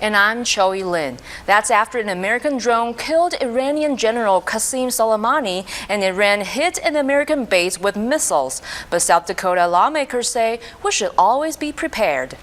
And I'm Choi Lin. That's after an American drone killed Iranian General Qasem Soleimani and Iran hit an American base with missiles. But South Dakota lawmakers say we should always be prepared.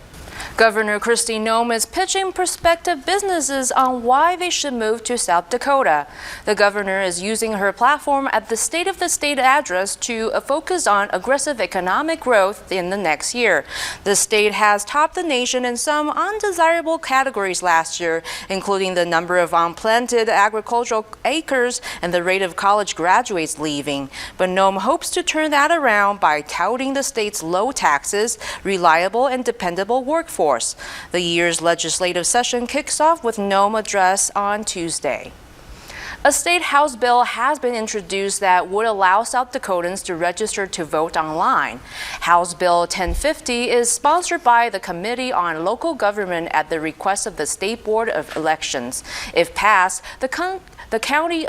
Governor Kristi Noem is pitching prospective businesses on why they should move to South Dakota. The governor is using her platform at the State of the State address to focus on aggressive economic growth in the next year. The state has topped the nation in some undesirable categories last year, including the number of unplanted agricultural acres and the rate of college graduates leaving. But Noem hopes to turn that around by touting the state's low taxes, reliable and dependable workforce. The year's legislative session kicks off with Noem address on Tuesday. A state House bill has been introduced that would allow South Dakotans to register to vote online. House Bill 1050 is sponsored by the Committee on Local Government at the request of the State Board of Elections. If passed, the county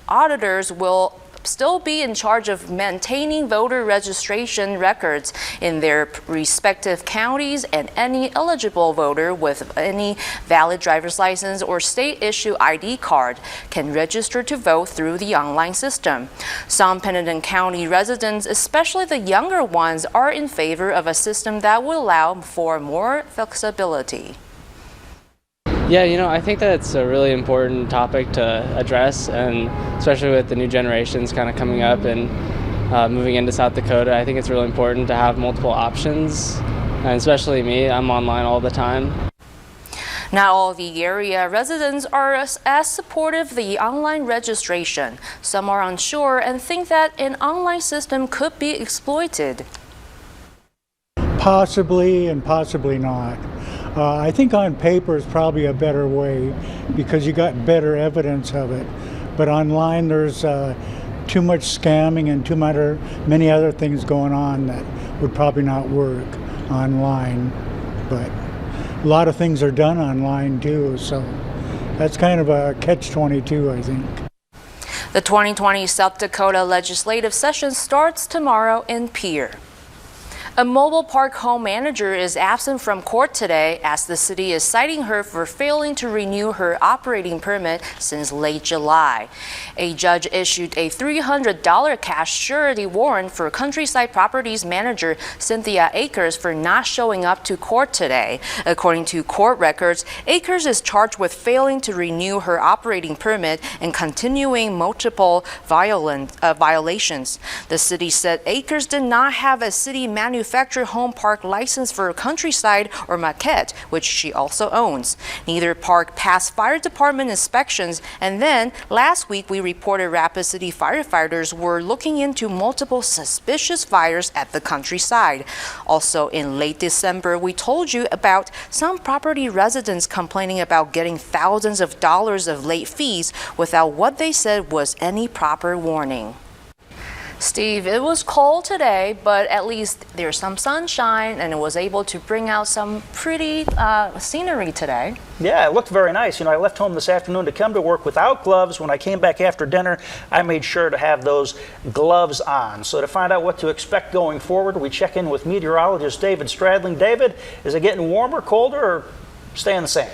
auditors will still be in charge of maintaining voter registration records in their respective counties, and any eligible voter with any valid driver's license or state-issue ID card can register to vote through the online system. Some Pennington County residents, especially the younger ones, are in favor of a system that will allow for more flexibility. Yeah, I think that's a really important topic to address, and especially with the new generations kind of coming up and moving into South Dakota, I think it's really important to have multiple options, and especially me, I'm online all the time. Not all the area residents are as supportive of the online registration. Some are unsure and think that an online system could be exploited. Possibly and possibly not. I think on paper is probably a better way because you got better evidence of it. But online there's too much scamming and many other things going on that would probably not work online. But a lot of things are done online too, so that's kind of a catch-22, I think. The 2020 South Dakota legislative session starts tomorrow in Pierre. A mobile park home manager is absent from court today as the city is citing her for failing to renew her operating permit since late July. A judge issued a $300 cash surety warrant for Countryside Properties manager Cynthia Akers for not showing up to court today. According to court records, Akers is charged with failing to renew her operating permit and continuing multiple violations. The city said Akers did not have a city manufacturer home park license for Countryside or Maquette, which she also owns. Neither park passed fire department inspections, and then last week we reported Rapid City firefighters were looking into multiple suspicious fires at the Countryside. Also in late December, we told you about some property residents complaining about getting thousands of dollars of late fees without what they said was any proper warning. Steve, it was cold today, but at least there's some sunshine and it was able to bring out some pretty scenery today. Yeah, it looked very nice. I left home this afternoon to come to work without gloves. When I came back after dinner, I made sure to have those gloves on. So to find out what to expect going forward, we check in with meteorologist David Stradling. David, is it getting warmer, colder, or staying the same?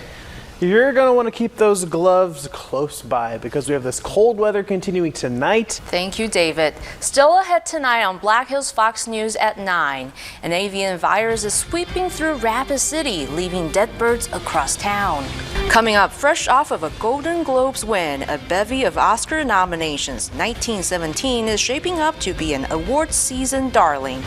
You're going to want to keep those gloves close by because we have this cold weather continuing tonight. Thank you, David. Still ahead tonight on Black Hills Fox News at 9. An avian virus is sweeping through Rapid City, leaving dead birds across town. Coming up, fresh off of a Golden Globes win, a bevy of Oscar nominations, 1917 is shaping up to be an award season darling.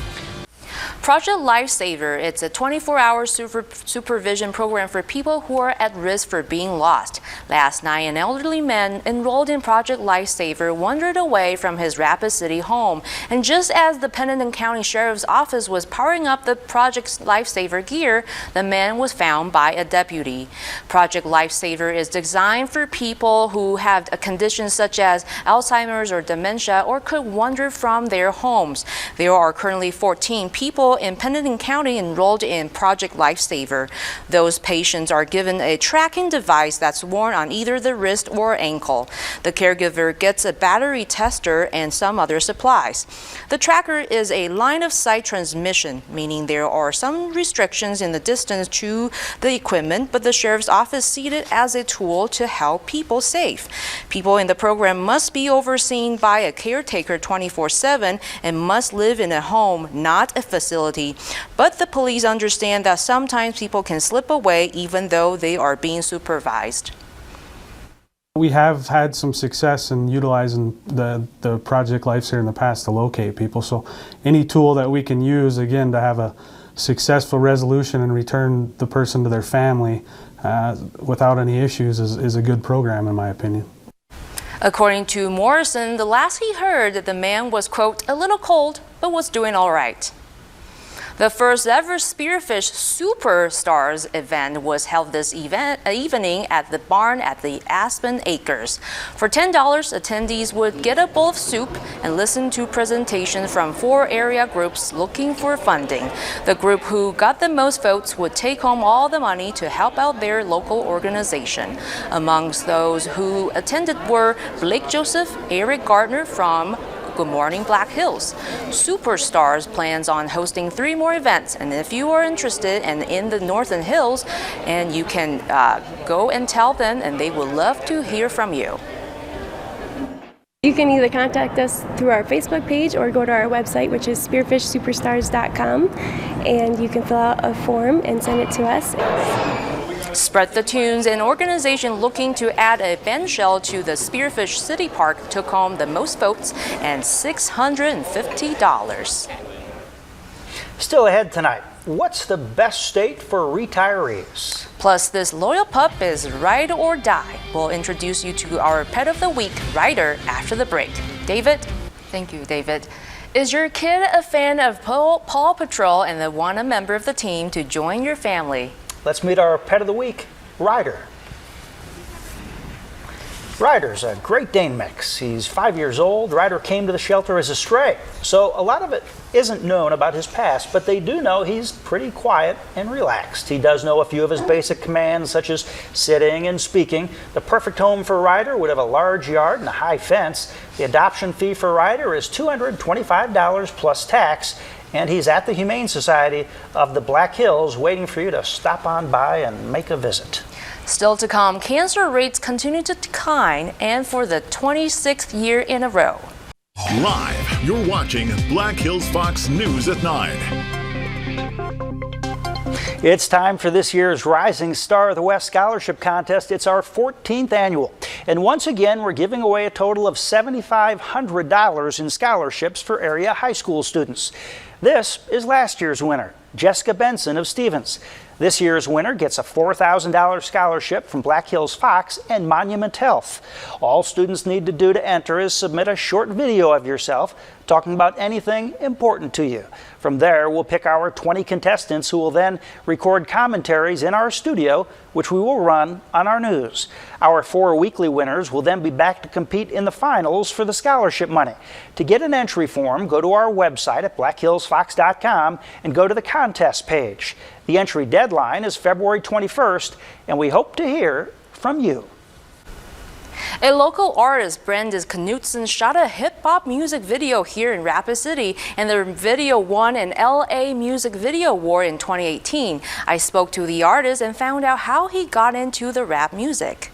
Project Lifesaver, it's a 24-hour supervision program for people who are at risk for being lost. Last night, an elderly man enrolled in Project Lifesaver wandered away from his Rapid City home. And just as the Pennington County Sheriff's Office was powering up the Project Lifesaver gear, the man was found by a deputy. Project Lifesaver is designed for people who have conditions such as Alzheimer's or dementia or could wander from their homes. There are currently 14 people people in Pennington County enrolled in Project Lifesaver. Those patients are given a tracking device that's worn on either the wrist or ankle. The caregiver gets a battery tester and some other supplies. The tracker is a line-of-sight transmission, meaning there are some restrictions in the distance to the equipment, but the sheriff's office sees it as a tool to help people safe. People in the program must be overseen by a caretaker 24/7 and must live in a home, not a facility. But the police understand that sometimes people can slip away even though they are being supervised. We have had some success in utilizing the Project Lifesaver in the past to locate people. So any tool that we can use, again, to have a successful resolution and return the person to their family without any issues is a good program, in my opinion. According to Morrison, the last he heard, the man was, quote, a little cold, but was doing all right. The first ever Spearfish Superstars event was held this evening at the barn at the Aspen Acres. For $10, attendees would get a bowl of soup and listen to presentations from 4 area groups looking for funding. The group who got the most votes would take home all the money to help out their local organization. Amongst those who attended were Blake Joseph, Eric Gardner from Good Morning Black Hills. Superstars plans on hosting 3 more events, and if you are interested and in the Northern Hills, and you can go and tell them, and they would love to hear from you. You can either contact us through our Facebook page or go to our website, which is spearfishsuperstars.com, and you can fill out a form and send it to us. Spread the Tunes, an organization looking to add a bench shell to the Spearfish City Park, took home the most votes and $650. Still ahead tonight, what's the best state for retirees? Plus, this loyal pup is ride or die. We'll introduce you to our pet of the week, Ryder, after the break. David? Thank you, David. Is your kid a fan of Paw Patrol and want a member of the team to join your family? Let's meet our pet of the week, Ryder. Ryder's a Great Dane mix. He's 5 years old. Ryder came to the shelter as a stray, so a lot of it isn't known about his past, but they do know he's pretty quiet and relaxed. He does know a few of his basic commands, such as sitting and speaking. The perfect home for Ryder would have a large yard and a high fence. The adoption fee for Ryder is $225 plus tax, and he's at the Humane Society of the Black Hills waiting for you to stop on by and make a visit. Still to come, cancer rates continue to decline, and for the 26th year in a row. Live, you're watching Black Hills Fox News at 9. It's time for this year's Rising Star of the West Scholarship Contest. It's our 14th annual. And once again, we're giving away a total of $7,500 in scholarships for area high school students. This is last year's winner, Jessica Benson of Stevens. This year's winner gets a $4,000 scholarship from Black Hills Fox and Monument Health. All students need to do to enter is submit a short video of yourself talking about anything important to you. From there, we'll pick our 20 contestants who will then record commentaries in our studio, which we will run on our news. Our 4 weekly winners will then be back to compete in the finals for the scholarship money. To get an entry form, go to our website at blackhillsfox.com and go to the contest page. The entry deadline is February 21st, and we hope to hear from you. A local artist, Brandis Knutson, shot a hip-hop music video here in Rapid City, and the video won an LA Music Video Award in 2018. I spoke to the artist and found out how he got into the rap music.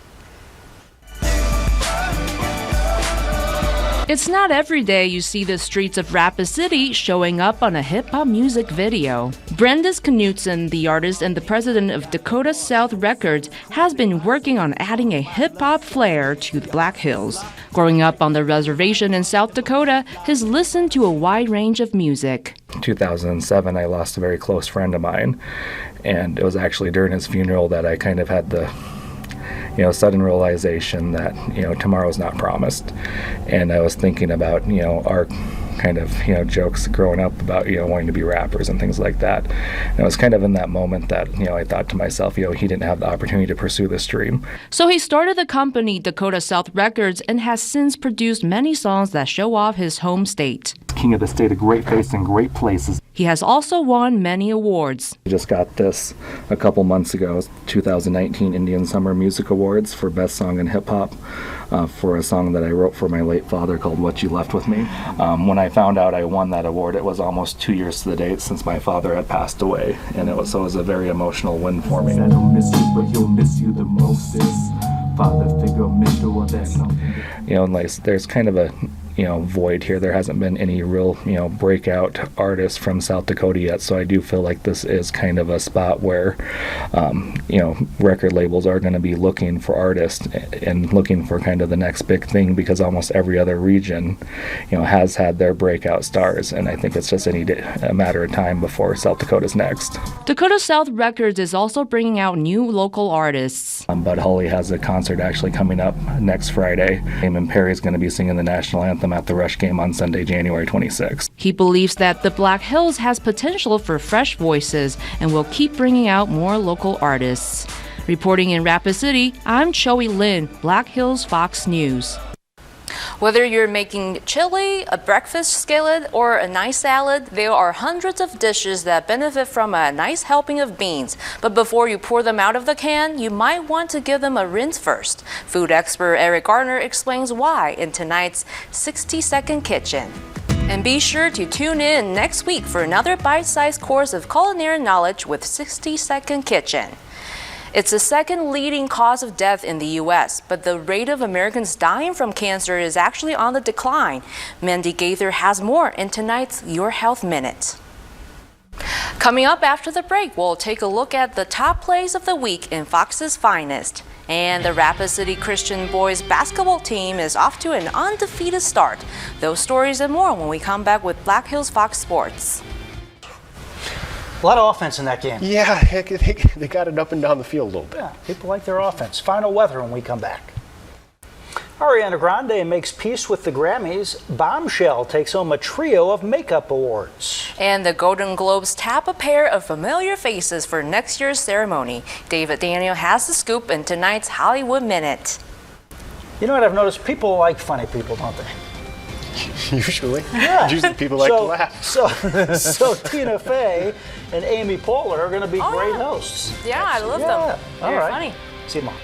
It's not every day you see the streets of Rapid City showing up on a hip-hop music video. Brandis Knutson, the artist and the president of Dakota South Records, has been working on adding a hip-hop flair to the Black Hills. Growing up on the reservation in South Dakota, he's listened to a wide range of music. In 2007, I lost a very close friend of mine, and it was actually during his funeral that I kind of had the sudden realization that, tomorrow's not promised. And I was thinking about, our kind of, jokes growing up about, wanting to be rappers and things like that. And it was kind of in that moment that, I thought to myself, he didn't have the opportunity to pursue this dream. So he started the company Dakota South Records and has since produced many songs that show off his home state. King of the State of Great Face and Great Places. He has also won many awards. I just got this a couple months ago, 2019 Indian Summer Music Awards for Best Song in Hip Hop for a song that I wrote for my late father called What You Left With Me. When I found out I won that award, it was almost 2 years to the date since my father had passed away, and it was a very emotional win for me. I don't miss you, but he'll miss you the most. Father figure, mentor, that's you know, like there's kind of a void here. There hasn't been any real, breakout artists from South Dakota yet. So I do feel like this is kind of a spot where, record labels are going to be looking for artists and looking for kind of the next big thing, because almost every other region, has had their breakout stars. And I think it's just a matter of time before South Dakota's next. Dakota South Records is also bringing out new local artists. Bud Holly has a concert actually coming up next Friday. Eamon Perry is going to be singing the national anthem at the Rush game on Sunday, January 26th. He believes that the Black Hills has potential for fresh voices and will keep bringing out more local artists. Reporting in Rapid City, I'm Choi Lin, Black Hills Fox News. Whether you're making chili, a breakfast skillet, or a nice salad, there are hundreds of dishes that benefit from a nice helping of beans. But before you pour them out of the can, you might want to give them a rinse first. Food expert Eric Garner explains why in tonight's 60-Second Kitchen. And be sure to tune in next week for another bite-sized course of culinary knowledge with 60-Second Kitchen. It's the second leading cause of death in the U.S., but the rate of Americans dying from cancer is actually on the decline. Mandy Gaither has more in tonight's Your Health Minute. Coming up after the break, we'll take a look at the top plays of the week in Fox's finest. And the Rapid City Christian boys basketball team is off to an undefeated start. Those stories and more when we come back with Black Hills Fox Sports. A lot of offense in that game. Yeah, they got it up and down the field a little bit. Yeah, people like their offense. Final weather when we come back. Ariana Grande makes peace with the Grammys. Bombshell takes home a trio of makeup awards. And the Golden Globes tap a pair of familiar faces for next year's ceremony. David Daniel has the scoop in tonight's Hollywood Minute. You know what I've noticed? People like funny people, don't they? Usually. Yeah. Usually people like to laugh. So Tina Fey and Amy Poehler are going to be great hosts. Yeah, I love them. All They're right. funny. See you tomorrow.